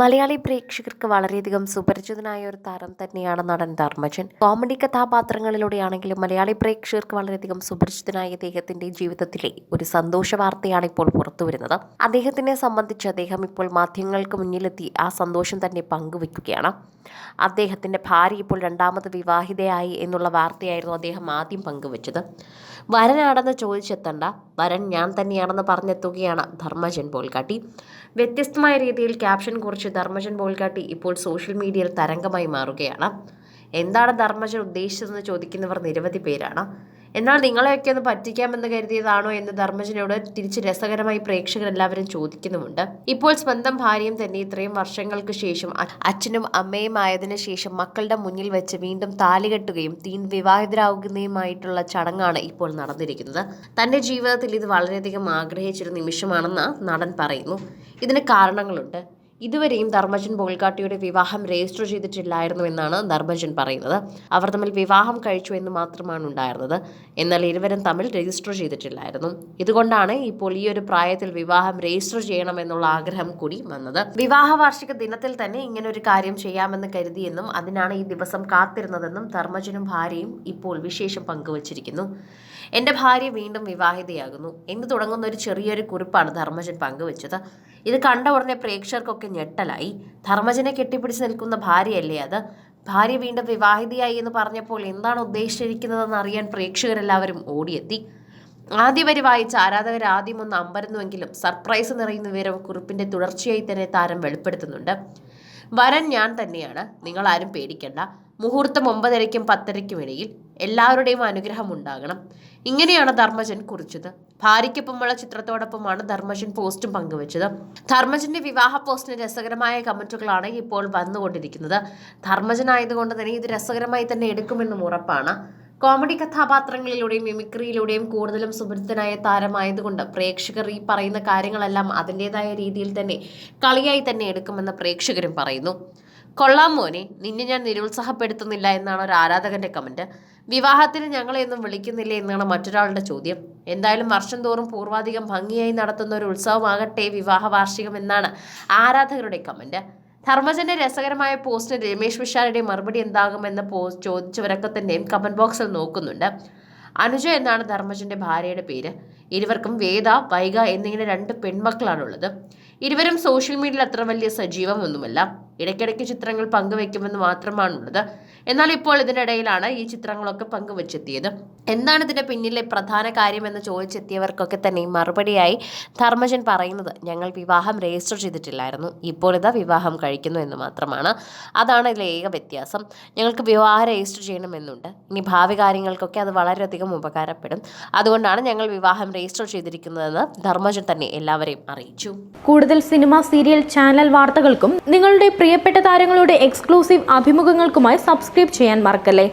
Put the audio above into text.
മലയാളി പ്രേക്ഷകർക്ക് വളരെയധികം സുപരിചിതനായ ഒരു താരം തന്നെയാണ് നടൻ ധർമ്മജൻ. കോമഡി കഥാപാത്രങ്ങളിലൂടെയാണെങ്കിലും മലയാളി പ്രേക്ഷകർക്ക് വളരെയധികം സുപരിചിതനായ അദ്ദേഹത്തിന്റെ ജീവിതത്തിലെ ഒരു സന്തോഷ വാർത്തയാണ് ഇപ്പോൾ പുറത്തുവരുന്നത്. അദ്ദേഹത്തിനെ സംബന്ധിച്ച് അദ്ദേഹം ഇപ്പോൾ മാധ്യമങ്ങൾക്ക് മുന്നിലെത്തി ആ സന്തോഷം തന്നെ പങ്കുവയ്ക്കുകയാണ്. അദ്ദേഹത്തിന്റെ ഭാര്യ ഇപ്പോൾ രണ്ടാമത് വിവാഹിതയായി എന്നുള്ള വാർത്തയായിരുന്നു അദ്ദേഹം ആദ്യം പങ്കുവച്ചത്. വരനാണെന്ന് ചോദിച്ചെത്തണ്ട, വരൻ ഞാൻ തന്നെയാണെന്ന് പറഞ്ഞെത്തുകയാണ് ധർമ്മജൻ ബോൾഗാട്ടി. വ്യത്യസ്തമായ രീതിയിൽ ക്യാപ്ഷൻ കുറിച്ച് ധർമ്മജൻ ബോൾഗാട്ടി ഇപ്പോൾ സോഷ്യൽ മീഡിയയിൽ തരംഗമായി മാറുകയാണ്. എന്താണ് ധർമ്മജൻ ഉദ്ദേശിച്ചതെന്ന് ചോദിക്കുന്നവർ നിരവധി പേരാണ്. എന്നാൽ നിങ്ങളെയൊക്കെ ഒന്ന് പറ്റിക്കാമെന്ന് കരുതിയതാണോ എന്ന് ധർമ്മജനോട് തിരിച്ച് രസകരമായി പ്രേക്ഷകരെല്ലാവരും ചോദിക്കുന്നുമുണ്ട്. ഇപ്പോൾ സ്വന്തം ഭാര്യയും തന്നെ ഇത്രയും വർഷങ്ങൾക്ക് ശേഷം അച്ഛനും അമ്മയും ആയതിനു ശേഷം മക്കളുടെ മുന്നിൽ വെച്ച് വീണ്ടും താലികെട്ടുകയും വിവാഹിതരാകുന്നതുമായിട്ടുള്ള ചടങ്ങാണ് ഇപ്പോൾ നടന്നിരിക്കുന്നത്. തന്റെ ജീവിതത്തിൽ ഇത് വളരെയധികം ആഗ്രഹിച്ചൊരു നിമിഷമാണെന്ന് നടൻ പറയുന്നു. ഇതിന് കാരണങ്ങളുണ്ട്. ഇതുവരെയും ധർമ്മജൻ ബോൾഗാട്ടിയുടെ വിവാഹം രജിസ്റ്റർ ചെയ്തിട്ടില്ലായിരുന്നു എന്നാണ് ധർമ്മജൻ പറയുന്നത്. അവർ തമ്മിൽ വിവാഹം കഴിച്ചു എന്ന് മാത്രമാണ് ഉണ്ടായിരുന്നത്. എന്നാൽ ഇരുവരും തമ്മിൽ രജിസ്റ്റർ ചെയ്തിട്ടില്ലായിരുന്നു. ഇതുകൊണ്ടാണ് ഇപ്പോൾ ഈ ഒരു പ്രായത്തിൽ വിവാഹം രജിസ്റ്റർ ചെയ്യണമെന്നുള്ള ആഗ്രഹം കൂടി വന്നത്. വിവാഹ വാർഷിക ദിനത്തിൽ തന്നെ ഇങ്ങനെ ഒരു കാര്യം ചെയ്യാമെന്ന് കരുതിയെന്നും അതിനാണ് ഈ ദിവസം കാത്തിരുന്നതെന്നും ധർമ്മജനും ഭാര്യയും ഇപ്പോൾ വിശേഷം പങ്കുവച്ചിരിക്കുന്നു. എൻ്റെ ഭാര്യ വീണ്ടും വിവാഹിതയാകുന്നു എന്ന് തുടങ്ങുന്ന ഒരു ചെറിയൊരു കുറിപ്പാണ് ധർമ്മജൻ പങ്കുവച്ചത്. ഇത് കണ്ട ഉടനെ പ്രേക്ഷകർക്കൊക്കെ ഞെട്ടലായി. ധർമ്മജനെ കെട്ടിപ്പിടിച്ച് നിൽക്കുന്ന ഭാര്യയല്ലേ അത്? ഭാര്യ വീണ്ടും വിവാഹിതയായി എന്ന് പറഞ്ഞപ്പോൾ എന്താണ് ഉദ്ദേശിച്ചിരിക്കുന്നതെന്ന് അറിയാൻ പ്രേക്ഷകരെല്ലാവരും ഓടിയെത്തി. ആദ്യ വരി വായിച്ച ആരാധകർ ആദ്യം ഒന്ന് അമ്പരന്നുവെങ്കിലും സർപ്രൈസ് നിറയുന്ന വിവരം കുറിപ്പിന്റെ തുടർച്ചയായി തന്നെ താരം വെളിപ്പെടുത്തുന്നുണ്ട്. വരൻ ഞാൻ തന്നെയാണ്, നിങ്ങൾ ആരും പേടിക്കണ്ട. മുഹൂർത്തം 9:30-ക്കും 10:30-ക്കും ഇടയിൽ എല്ലാവരുടെയും അനുഗ്രഹം ഉണ്ടാകണം. ഇങ്ങനെയാണ് ധർമ്മജൻ കുറിച്ചത്. ഭാര്യയ്ക്കൊപ്പമുള്ള ചിത്രത്തോടൊപ്പമാണ് ധർമ്മജൻ പോസ്റ്റും പങ്കുവച്ചത്. ധർമ്മജന്റെ വിവാഹ പോസ്റ്റിന് രസകരമായ കമന്റുകളാണ് ഇപ്പോൾ വന്നുകൊണ്ടിരിക്കുന്നത്. ധർമ്മജൻ ആയതുകൊണ്ട് തന്നെ ഇത് രസകരമായി തന്നെ എടുക്കുമെന്നും ഉറപ്പാണ്. കോമഡി കഥാപാത്രങ്ങളിലൂടെയും മിമിക്രിയിലൂടെയും കൂടുതലും സുപരിചിതനായ താരമായതുകൊണ്ട് പ്രേക്ഷകർ ഈ പറയുന്ന കാര്യങ്ങളെല്ലാം അതിൻ്റെതായ രീതിയിൽ തന്നെ കളിയായി തന്നെ എടുക്കുമെന്ന് പ്രേക്ഷകരും പറയുന്നു. കൊള്ളാം മോനെ, നിന്നെ ഞാൻ നിരുത്സാഹപ്പെടുത്തുന്നില്ല എന്നാണ് ഒരു ആരാധകന്റെ കമന്റ്. വിവാഹത്തിന് ഞങ്ങളെയൊന്നും വിളിക്കുന്നില്ല എന്നാണ് മറ്റൊരാളുടെ ചോദ്യം. എന്തായാലും വർഷം തോറും പൂർവാധികം ഭംഗിയായി നടത്തുന്ന ഒരു ഉത്സവമാകട്ടെ വിവാഹ വാർഷികം എന്നാണ് ആരാധകരുടെ കമന്റ്. ധർമ്മജന്റെ രസകരമായ പോസ്റ്റിന് രമേശ് വിശാലിന്റെ മറുപടി എന്താകുമെന്ന് ചോദിച്ചവരൊക്കെ തന്നെയും കമന്റ് ബോക്സിൽ നോക്കുന്നുണ്ട്. അനുജ എന്നാണ് ധർമ്മജന്റെ ഭാര്യയുടെ പേര്. ഇരുവർക്കും വേദ, വൈഗ എന്നിങ്ങനെ 2 പെൺമക്കളാണുള്ളത്. ഇരുവരും സോഷ്യൽ മീഡിയയിൽ അത്ര വലിയ സജീവമൊന്നുമല്ല. ഇടയ്ക്കിടയ്ക്ക് ചിത്രങ്ങൾ പങ്കുവെക്കുമെന്ന് മാത്രമാണുള്ളത്. എന്നാൽ ഇപ്പോൾ ഇതിനിടയിലാണ് ഈ ചിത്രങ്ങളൊക്കെ പങ്കുവച്ചെത്തിയത്. എന്താണ് ഇതിന്റെ പിന്നിലെ പ്രധാന കാര്യമെന്ന് ചോദിച്ചെത്തിയവർക്കൊക്കെ തന്നെ മറുപടിയായി ധർമ്മജൻ പറയുന്നത്, ഞങ്ങൾ വിവാഹം രജിസ്റ്റർ ചെയ്തിട്ടില്ലായിരുന്നു, ഇപ്പോൾ ഇതാ വിവാഹം കഴിക്കുന്നു എന്ന് മാത്രമാണ്. അതാണ് ഇതിലെ ഏക വ്യത്യാസം. ഞങ്ങൾക്ക് വിവാഹം രജിസ്റ്റർ ചെയ്യണമെന്നുണ്ട്. ഇനി ഭാവി കാര്യങ്ങൾക്കൊക്കെ അത് വളരെയധികം ഉപകാരപ്പെടും. അതുകൊണ്ടാണ് ഞങ്ങൾ വിവാഹം രജിസ്റ്റർ ചെയ്തിരിക്കുന്നതെന്ന് ധർമ്മജൻ തന്നെ എല്ലാവരെയും അറിയിച്ചു. കൂടുതൽ സിനിമ, സീരിയൽ, ചാനൽ വാർത്തകൾക്കും നിങ്ങളുടെ പ്രിയപ്പെട്ട താരങ്ങളുടെ എക്സ്ക്ലൂസീവ് അഭിമുഖങ്ങൾക്കുമായി സബ്സ്ക്രൈബ് ചെയ്യാൻ മറക്കല്ലേ.